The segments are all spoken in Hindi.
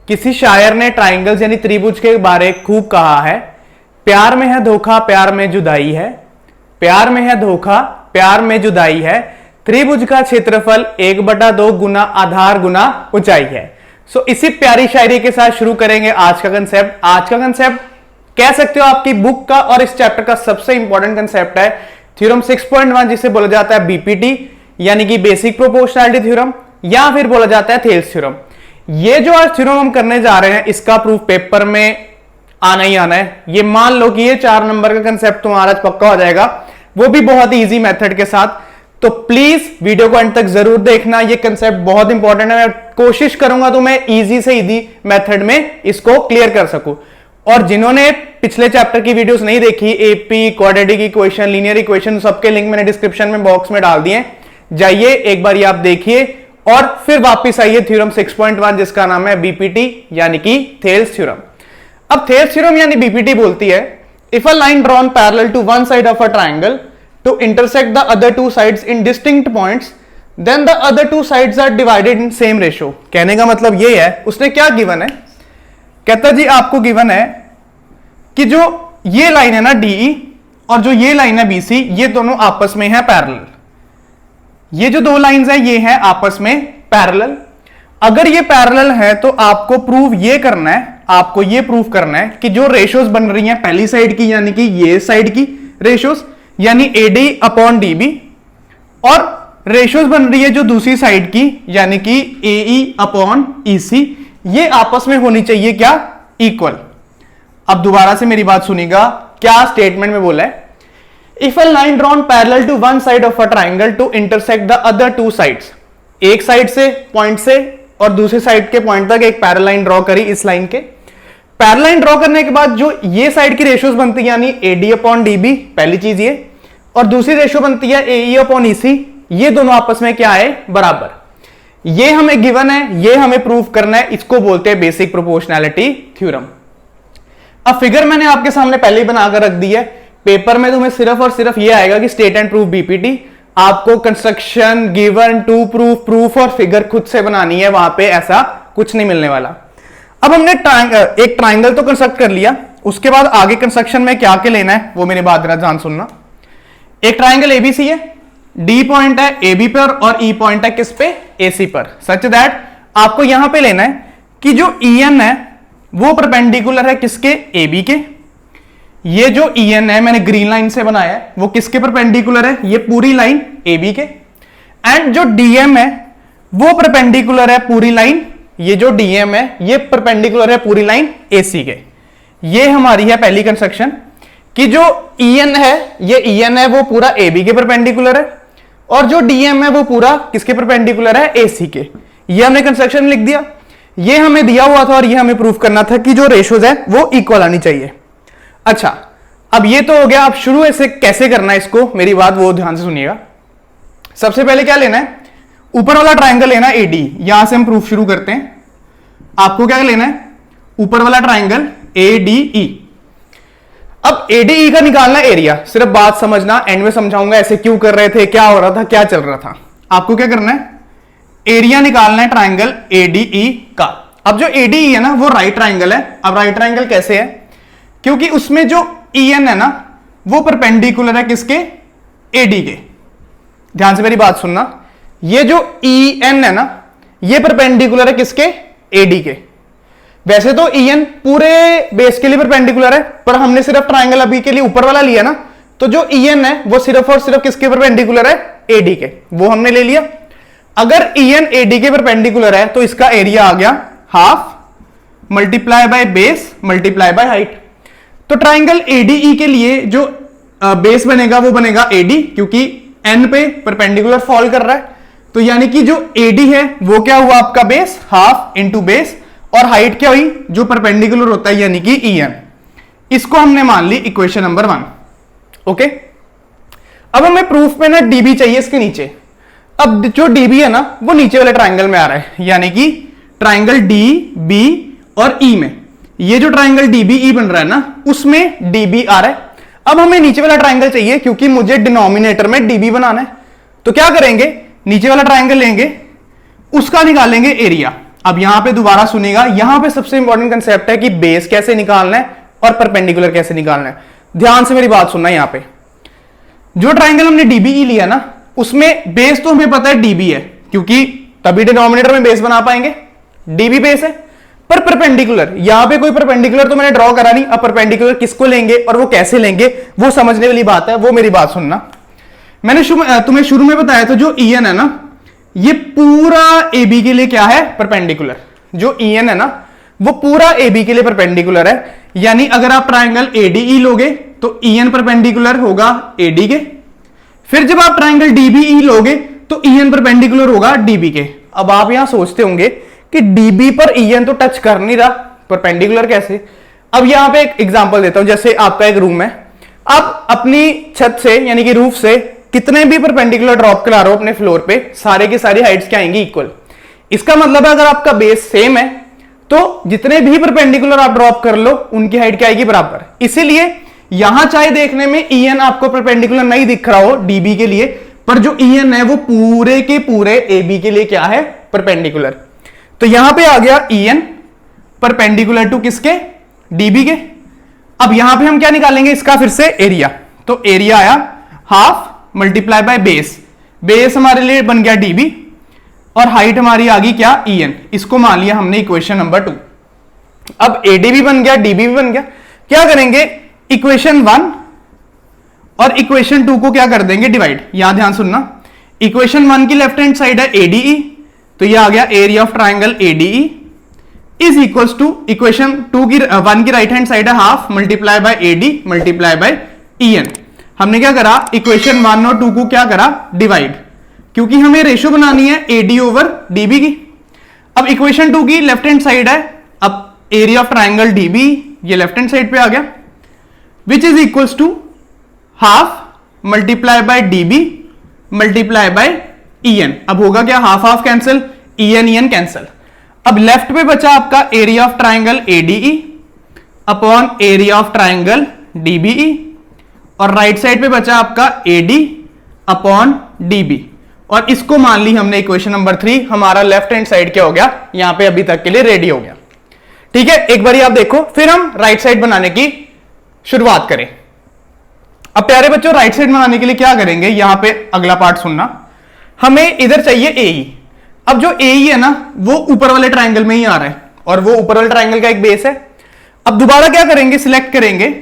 किसी शायर ने ट्राइंगल्स यानी त्रिभुज के बारे खूब कहा है। प्यार में है धोखा, प्यार में जुदाई है। प्यार में है धोखा, प्यार में जुदाई है। त्रिभुज का क्षेत्रफल 1/2 गुना आधार गुना ऊंचाई है। सो इसी प्यारी शायरी के साथ शुरू करेंगे आज का कंसेप्ट। आज का कंसेप्ट कह सकते हो आपकी बुक का और इस चैप्टर का सबसे इंपॉर्टेंट कंसेप्ट है थ्योरम 6.1, जिसे बोला जाता है बीपीटी यानी कि बेसिक प्रोपोर्शनैलिटी थ्योरम, या फिर बोला जाता है थेल्स थ्योरम। ये जो आज थ्योरम हम करने जा रहे हैं इसका प्रूफ पेपर में आना ही आना है। ये मान लो कि ये 4 नंबर का कंसेप्ट तुम्हारा पक्का हो जाएगा, वो भी बहुत ही इजी मेथड के साथ। तो प्लीज वीडियो को अंत तक जरूर देखना, ये कंसेप्ट बहुत इंपॉर्टेंट है। मैं कोशिश करूंगा तो मैं इजी से इजी मेथड में इसको क्लियर कर सकूं। और जिन्होंने पिछले चैप्टर की वीडियोस नहीं देखी, AP, quadratic equation, linear equation, सबके लिंक मैंने डिस्क्रिप्शन में बॉक्स में डाल दिए, जाइए एक बार ये आप देखिए और फिर वापस आइए थ्योरम 6.1 जिसका नाम है बीपीटी यानी कि थेल्स थ्योरम। अब थेल्स थ्योरम यानी बीपीटी बोलती है if a line drawn parallel to one side of a triangle to intersect the other two sides in distinct points then the other two sides are divided in same ratio. कहने का मतलब ये है, उसने क्या गिवन है, कहता जी आपको गिवन है कि जो ये लाइन है ना डीई और जो ये लाइन है बीसी, ये दोनों आपस में है पैरेलल। ये जो 2 लाइंस है ये है आपस में पैरेलल। अगर ये पैरेलल है तो आपको प्रूव ये करना है, आपको ये प्रूव करना है कि जो रेशियोज बन रही हैं पहली साइड की यानी कि ये साइड की रेशियोज यानी एडी अपॉन डीबी, और रेशियोज बन रही है जो दूसरी साइड की यानी कि एई अपॉन ईसी, ये आपस में होनी चाहिए क्या, इक्वल। अब दोबारा से मेरी बात सुनिएगा, क्या स्टेटमेंट में बोला है, if a line drawn parallel to one side of a triangle to intersect the other two sides, एक साइड से पॉइंट से और दूसरे साइड के पॉइंट तक एक पैरेलल लाइन ड्रॉ करी। इस लाइन के पैरेलल लाइन ड्रॉ करने के बाद जो ये साइड की रेशियोज बनती है यानी एडी अपॉन डीबी, पहली चीज ये, और दूसरी रेशियो बनती है एई अपॉन ईसी, ये दोनों आपस में क्या है, बराबर। ये हमें गिवन है, ये हमें प्रूव करना है, इसको बोलते हैं बेसिक प्रोपोर्शनैलिटी थ्योरम। अब फिगर मैंने आपके सामने पहले ही बनाकर रख दी है, पेपर में तुम्हें सिर्फ और सिर्फ ये आएगा कि स्टेट एंड प्रूफ बीपीटी, आपको construction, given, to proof, proof और फिगर खुद से बनानी है, वहां पे ऐसा कुछ नहीं मिलने वाला। अब हमने एक ट्राइंगल तो कंस्ट्रक्ट कर लिया, उसके बाद आगे कंस्ट्रक्शन में क्या क्या लेना है वो मेरी बात जरा ध्यान सुनना। एक ट्राइंगल एबीसी है, डी पॉइंट है एबी पर और ई पॉइंट है किस पे, एसी पर, सच दैट आपको यहां पे लेना है कि जो ईएन है वो परपेंडिकुलर है किसके, एबी के। ये जो ईएन है मैंने ग्रीन लाइन से बनाया है वो किसके परपेंडिकुलर है, ये पूरी लाइन एबी के। एंड जो डीएम है वो परपेंडिकुलर है पूरी लाइन, ये जो डीएम है ये परपेंडिकुलर है पूरी लाइन एसी के। ये हमारी है पहली कंस्ट्रक्शन कि जो ईएन है, ये ईएन है वो पूरा एबी के परपेंडिकुलर है और जो डीएम है वो पूरा किसके परपेंडिकुलर है, एसी के। ये हमने कंस्ट्रक्शन लिख दिया, ये हमें दिया हुआ था और ये हमें प्रूफ करना था कि जो रेशियोज है वो इक्वल आनी चाहिए। अच्छा, अब ये तो हो गया, अब शुरू ऐसे कैसे करना है इसको, मेरी बात वो ध्यान से सुनिएगा। सबसे पहले क्या लेना है, ऊपर वाला ट्राइंगल लेना है एडी, यहां से हम प्रूफ शुरू करते हैं। आपको क्या लेना है, ऊपर वाला ट्राइंगल एडीई। अब एडीई का निकालना एरिया, सिर्फ बात समझना, एंड में समझाऊंगा ऐसे क्यों कर रहे थे, क्या हो रहा था, क्या चल रहा था। आपको क्या करना है, एरिया निकालना है ट्राइंगल एडीई का। अब जो एडीई है ना वो राइट ट्राइंगल है। अब राइट ट्राइंगल कैसे है, क्योंकि उसमें जो ईएन है ना वो परपेंडिकुलर है किसके, एडी के। ध्यान से मेरी बात सुनना, ये जो ईएन है ना ये परपेंडिकुलर है किसके, एडी के। वैसे तो ईएन पूरे बेस के लिए परपेंडिकुलर है, पर हमने सिर्फ ट्राइंगल अभी के लिए ऊपर वाला लिया ना, तो जो ईएन है वो सिर्फ और सिर्फ किसके परपेंडिकुलर है, एडी के, वो हमने ले लिया। अगर ईएन एडी के परपेंडिकुलर है तो इसका एरिया आ गया half multiply by base multiply by height. तो ट्राइंगल एडीई के लिए जो बेस बनेगा वो बनेगा एडी, क्योंकि एन पे परपेंडिकुलर फॉल कर रहा है, तो यानी कि जो एडी है वो क्या हुआ आपका बेस, हाफ इंटू बेस, और हाइट क्या हुई, जो परपेंडिकुलर होता है यानी कि ईएन। इसको हमने मान ली इक्वेशन नंबर 1। ओके, अब हमें प्रूफ में ना डीबी चाहिए इसके नीचे। अब जो डीबी है ना वो नीचे वाले ट्राइंगल में आ रहा है, यानी कि ट्राइंगल डी बी और ई में, ये जो ट्राइंगल डीबीई बन रहा है ना उसमें डीबी आ रहा है। अब हमें नीचे वाला ट्राइंगल चाहिए क्योंकि मुझे डिनोमिनेटर में डीबी बनाना है। तो क्या करेंगे, नीचे वाला ट्राइंगल लेंगे, उसका निकालेंगे एरिया। अब यहां पे दोबारा सुनेगा, यहां पे सबसे इंपॉर्टेंट कंसेप्ट है कि बेस कैसे निकालना है और परपेंडिकुलर कैसे निकालना है। ध्यान से मेरी बात सुनना। यहां पे जो ट्राइंगल हमने डीबीई लिया ना, उसमें बेस तो हमें पता है डीबी है, क्योंकि तभी डिनोमिनेटर में बेस बना पाएंगे, डीबी बेस है। पर परपेंडिकुलर, यहां पे कोई परपेंडिकुलर तो मैंने ड्रॉ करा नहीं। अब परपेंडिकुलर किसको लेंगे और वो कैसे लेंगे, वो समझने वाली बात है, वो मेरी बात सुनना। मैंने तुम्हें शुरू में बताया था जो ईएन है ना, ये पूरा एबी के लिए क्या है, परपेंडिकुलर। जो ईएन है ना, वो पूरा एबी के लिए परपेंडिकुलर है। यानी अगर आप ट्राइंगल एडीई लोगे तो ईएन परपेंडिकुलर होगा एडी के। फिर जब आप ट्राइंगल डीबीई लोगे तो ईएन परपेंडिकुलर होगा डीबी के। अब आप यहां सोचते होंगे कि डीबी पर ईएन तो टच कर नहीं रहा, परपेंडिकुलर कैसे। अब यहां पे एक एग्जांपल देता हूं। जैसे आपका एक रूम है, आप अपनी छत से यानी कि रूफ से कितने भी परपेंडिकुलर ड्रॉप करा रहे हो अपने फ्लोर पे, सारे की सारी हाइट्स क्या आएंगी, इक्वल। इसका मतलब है अगर आपका बेस सेम है तो जितने भी परपेंडिकुलर आप ड्रॉप कर लो उनकी हाइट क्या आएगी, बराबर। इसीलिए यहां चाहे देखने में ईएन आपको परपेंडिकुलर नहीं दिख रहा हो डीबी के लिए, पर जो ईएन है वो पूरे के पूरे एबी के लिए क्या है, परपेंडिकुलर। तो यहां पे आ गया ईएन परपेंडिकुलर टू किसके, डीबी के। अब यहां पे हम क्या निकालेंगे, इसका फिर से एरिया। तो एरिया आया half multiply by base. Base हमारे लिए बन गया डीबी और हाइट हमारी आ गई क्या, ईएन। इसको मान लिया हमने इक्वेशन नंबर 2। अब एडी भी बन गया, डीबी भी बन गया। क्या करेंगे, इक्वेशन 1 और इक्वेशन 2 को क्या कर देंगे, डिवाइड। यहां ध्यान सुनना, इक्वेशन 1 की लेफ्ट हैंड साइड है एडीई, तो यह आ गया area of triangle ADE is equals to equation 1 की राइट हैंड साइड है half multiply by AD multiply by EN. हमने क्या करा, इक्वेशन 1 और 2 को क्या करा, डिवाइड, क्योंकि हमें रेशियो बनानी है एडी ओवर डीबी की। अब इक्वेशन 2 की लेफ्ट हैंड साइड है, अब एरिया ऑफ ट्राइंगल डीबी ये लेफ्ट हैंड साइड पे आ गया, which is equals to half multiply by DB multiply by EN. अब होगा क्या, half half cancel, EN EN cancel. अब लेफ्ट पे बचा आपका area of triangle ADE upon area of triangle DBE, और राइट साइड पे बचा आपका एडी अपॉन डीबी, और इसको मान ली हमने इक्वेशन नंबर 3। हमारा लेफ्ट हैंड साइड क्या हो गया, यहां पे अभी तक के लिए रेडी हो गया। ठीक है, एक बारी आप देखो, फिर हम राइट साइड बनाने की शुरुआत करें। अब प्यारे बच्चों, राइट साइड बनाने के लिए क्या करेंगे, यहां पे अगला पार्ट सुनना। हमें इधर चाहिए एई। अब जो एई है ना, वो ऊपर वाले ट्राइंगल में ही आ रहा है, और वो ऊपर वाले ट्राइंगल का एक बेस है। अब दोबारा क्या करेंगे, सिलेक्ट करेंगे,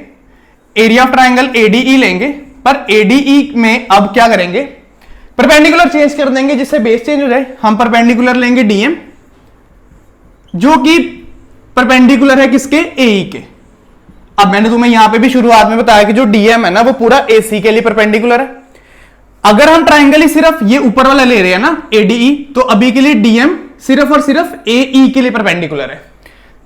एरिया ऑफ ट्राइंगल एडीई लेंगे, पर एडीई में अब क्या करेंगे, परपेंडिकुलर चेंज कर देंगे जिससे बेस चेंज हो जाए। हम परपेंडिकुलर लेंगे डीएम, जो कि परपेंडिकुलर है किसके, एई के। अब मैंने तुम्हें यहां पे भी शुरुआत में बताया कि जो डीएम है ना, वो पूरा एसी के लिए परपेंडिकुलर है। अगर हम ट्राइंगल ही सिर्फ ये ऊपर वाला ले रहे हैं ना, एडीई, तो अभी के लिए डीएम सिर्फ और सिर्फ एई के लिए परपेंडिकुलर है।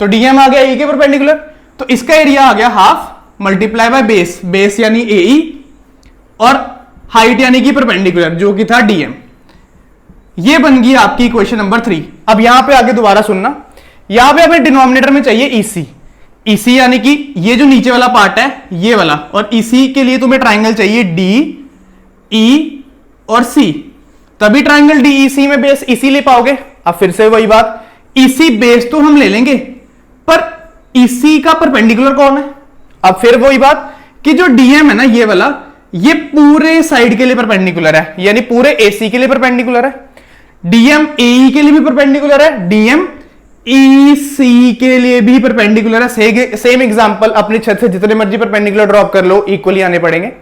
तो डीएम आ गया ए के परपेंडिकुलर, तो इसका एरिया आ गया half multiply by base, base यानी एई और हाइट यानी कि परपेंडिकुलर जो कि था डीएम। ये बन गई आपकी इक्वेशन नंबर 3। अब यहां पे आगे दोबारा सुनना, यहां पे हमें डिनोमिनेटर में चाहिए ईसी। ईसी यानी कि ये जो नीचे वाला पार्ट है ये वाला, और ईसी के लिए तुम्हें ट्राइंगल चाहिए डी ई और सी, तभी ट्राइंगल डी ई सी में बेस ईसी ले पाओगे। अब फिर से वही बात, ईसी बेस तो हम ले लेंगे, पर ईसी का परपेंडिकुलर कौन है। अब फिर वही बात कि जो डीएम है ना ये वाला, ये पूरे साइड के लिए परपेंडिकुलर है, यानी पूरे एसी के लिए परपेंडिकुलर है। डीएम एई के लिए भी परपेंडिकुलर है, डीएम ईसी के लिए भी परपेंडिकुलर है। सेम एग्जांपल, अपनी छत से जितने मर्जी परपेंडिकुलर ड्रॉप कर लो, इक्वली आने पड़ेंगे।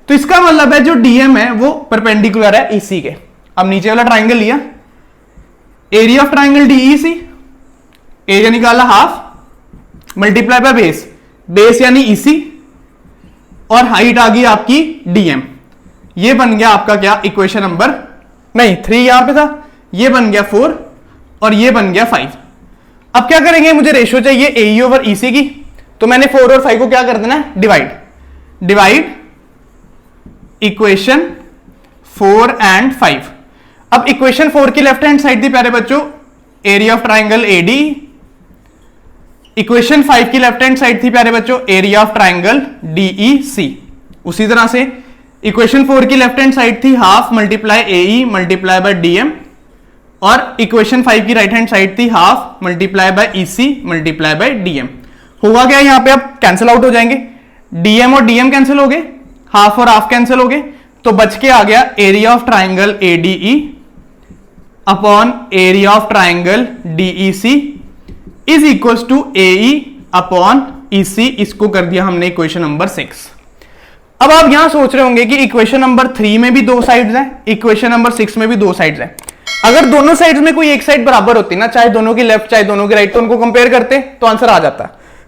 तो इसका मतलब है जो डीएम है वो परपेंडिकुलर है ईसी के। अब नीचे वाला ट्राइंगल लिया, area of triangle DEC, area निकाला half multiply by base, base यानी ईसी, और हाइट आ गई आपकी डीएम। ये बन गया आपका क्या, इक्वेशन नंबर नहीं 3 यहां पे था, ये बन गया 4 और ये बन गया 5। अब क्या करेंगे, मुझे रेशियो चाहिए एई ओवर ईसी की, तो मैंने 4 और 5 को क्या कर देना है, डिवाइड। Divide equation 4 and 5। अब इक्वेशन 4 की लेफ्ट हैंड साइड थी प्यारे बच्चों area of triangle AD, equation 5 की लेफ्ट हैंड साइड थी प्यारे बच्चों एरिया ऑफ ट्राइंगल डीईसी। उसी तरह से इक्वेशन 4 की लेफ्ट हैंड साइड थी half multiply AE multiply by DM और इक्वेशन 5 की राइट हैंड साइड थी half multiply bye EC multiply by DM. होगा क्या, यहां पे अब कैंसिल आउट हो जाएंगे, डीएम और डीएम कैंसिल हो गए, हाफ और हाफ कैंसिल हो गए, तो बच के आ गया area of triangle ADE upon area of triangle DEC is equal to AE upon EC. इसको कर दिया हमने इक्वेशन नंबर 6। अब आप यहां सोच रहे होंगे कि इक्वेशन नंबर 3 में भी दो साइड्स हैं, इक्वेशन नंबर 6 में भी दो साइड्स हैं। अगर दोनों साइड्स में कोई एक साइड बराबर होती ना, चाहे दोनों की लेफ्ट चाहे दोनों की राइट, तो उनको कंपेयर करते तो आंसर आ जाता।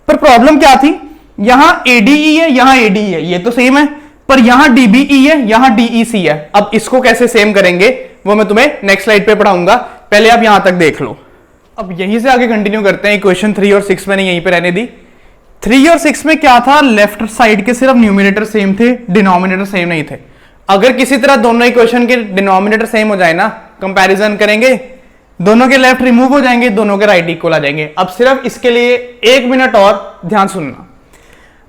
पर प्रॉब्लम क्या थी, यहां एडीई है यहां एडीई है, ये तो सेम है, पर यहां डीबीई है यहां डीईसी है। अब इसको कैसे सेम करेंगे वो मैं तुम्हें नेक्स्ट स्लाइड पे पढ़ाऊंगा, पहले आप यहां तक देख लो। अब यहीं से आगे कंटिन्यू करते हैं। इक्वेशन 3 और 6 मैंने यहीं पे रहने दी। 3 और 6 में क्या था, लेफ्ट साइड के सिर्फ न्यूमिनेटर सेम थे, डिनोमिनेटर सेम नहीं थे। अगर किसी तरह दोनों इक्वेशन के डिनोमिनेटर सेम हो जाए ना, कंपैरिजन करेंगे, दोनों के लेफ्ट रिमूव हो जाएंगे, दोनों के राइट इक्वल आ जाएंगे। अब सिर्फ इसके लिए 1 मिनट और ध्यान सुनना।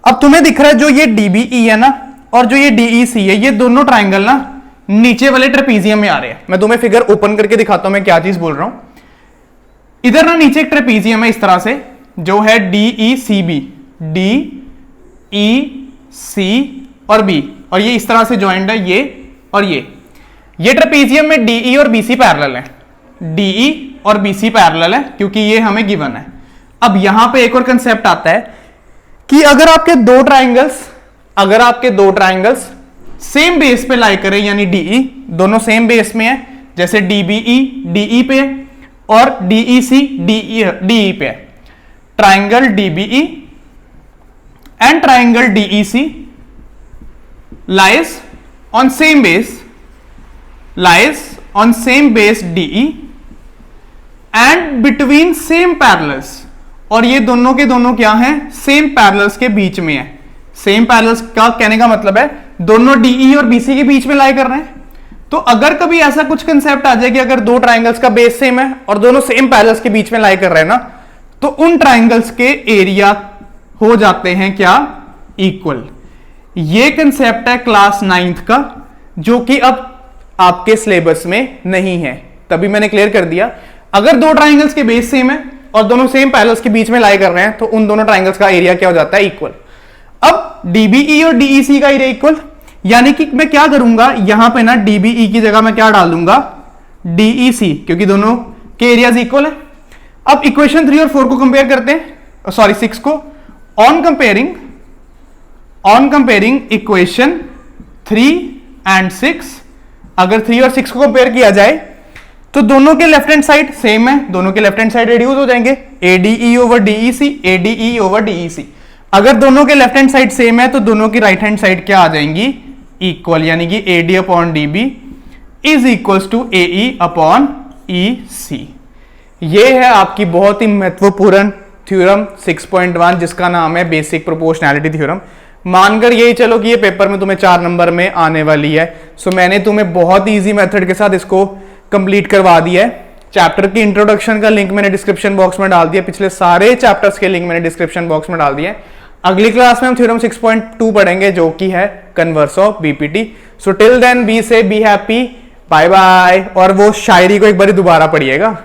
अब तुम्हें दिख रहा है जो ये डीबीई है ना और जो ये डीईसी है, ये दोनों ट्राइंगल ना नीचे वाले ट्रेपीजियम में आ रहे हैं। मैं तुम्हें फिगर ओपन करके दिखाता हूं मैं क्या चीज बोल रहा हूं। इधर ना नीचे एक ट्रेपीजियम है इस तरह से, जो है डीईसीबी, डीईसी और बी, और ये इस तरह से ज्वाइंट है ये और ये ट्रेपीजियम में डीई और बीसी पैरेलल है, डीई और बीसी पैरेलल है क्योंकि ये हमें गिवन है। अब यहां पे एक और कंसेप्ट आता है कि अगर आपके दो ट्राइंगल्स सेम बेस पे लाई करें, यानी डीई दोनों सेम बेस में है, जैसे डीबीई डीई पे और डीईसी डीई पे है, triangle DBE and triangle DEC lies on same base DE and between same parallels, और ये दोनों के दोनों क्या हैं, सेम पैरेलल्स के बीच में है। सेम पैरेलल्स का कहने का मतलब है दोनों DE और BC के बीच में लाई कर रहे हैं। तो अगर कभी ऐसा कुछ कंसेप्ट आ जाए कि अगर दो ट्राइंगल्स का बेस सेम है और दोनों सेम पैरेलल्स के बीच में लाई कर रहे हैं ना, तो उन ट्राइंगल्स के एरिया हो जाते हैं क्या, इक्वल। ये कंसेप्ट है क्लास 9th का, जो कि अब आपके सिलेबस में नहीं है, तभी मैंने क्लियर कर दिया। अगर दो ट्राइंगल्स के बेस सेम है और दोनों सेम पैरेलल्स के बीच में लाई कर रहे हैं, तो उन दोनों ट्राइंगल्स का एरिया क्या हो जाता है, इक्वल। अब डीबीई और डीईसी का एरिया इक्वल, यानी कि मैं क्या करूंगा, यहां पे ना डीबीई की जगह मैं क्या डाल दूंगा, डीईसी, क्योंकि दोनों के एरियाज इक्वल है। अब इक्वेशन 3 और 4 को कंपेयर करते हैं, सॉरी 6 को। ऑन कंपेयरिंग इक्वेशन 3 एंड 6, अगर 3 और 6 को कंपेयर किया जाए तो दोनों के लेफ्ट हैंड साइड सेम है, दोनों के लेफ्ट हैंड साइड रिड्यूस हो जाएंगे, ADE over DEC, ADE over DEC. अगर दोनों के लेफ्ट हैंड साइड सेम है तो दोनों की राइट हैंड साइड क्या आ जाएंगी, इक्वल, यानी कि AD upon DB is equals to AE upon EC. ये है आपकी बहुत ही महत्वपूर्ण थ्योरम 6.1, जिसका नाम है बेसिक प्रोपोर्शनैलिटी थ्योरम। मानकर यही चलो कि ये पेपर में तुम्हें 4 नंबर में आने वाली है। सो मैंने तुम्हें बहुत इजी मेथड के साथ इसको कंप्लीट करवा दिया है। चैप्टर की इंट्रोडक्शन का लिंक मैंने डिस्क्रिप्शन बॉक्स में डाल दिया, पिछले सारे चैप्टर्स के लिंक मैंने डिस्क्रिप्शन बॉक्स में डाल दिया। अगली क्लास में हम थ्योरम 6.2 पढ़ेंगे, जो कि है converse of BPT. So till then be happy, bye bye. और वो शायरी को एक बार दोबारा पढ़िएगा।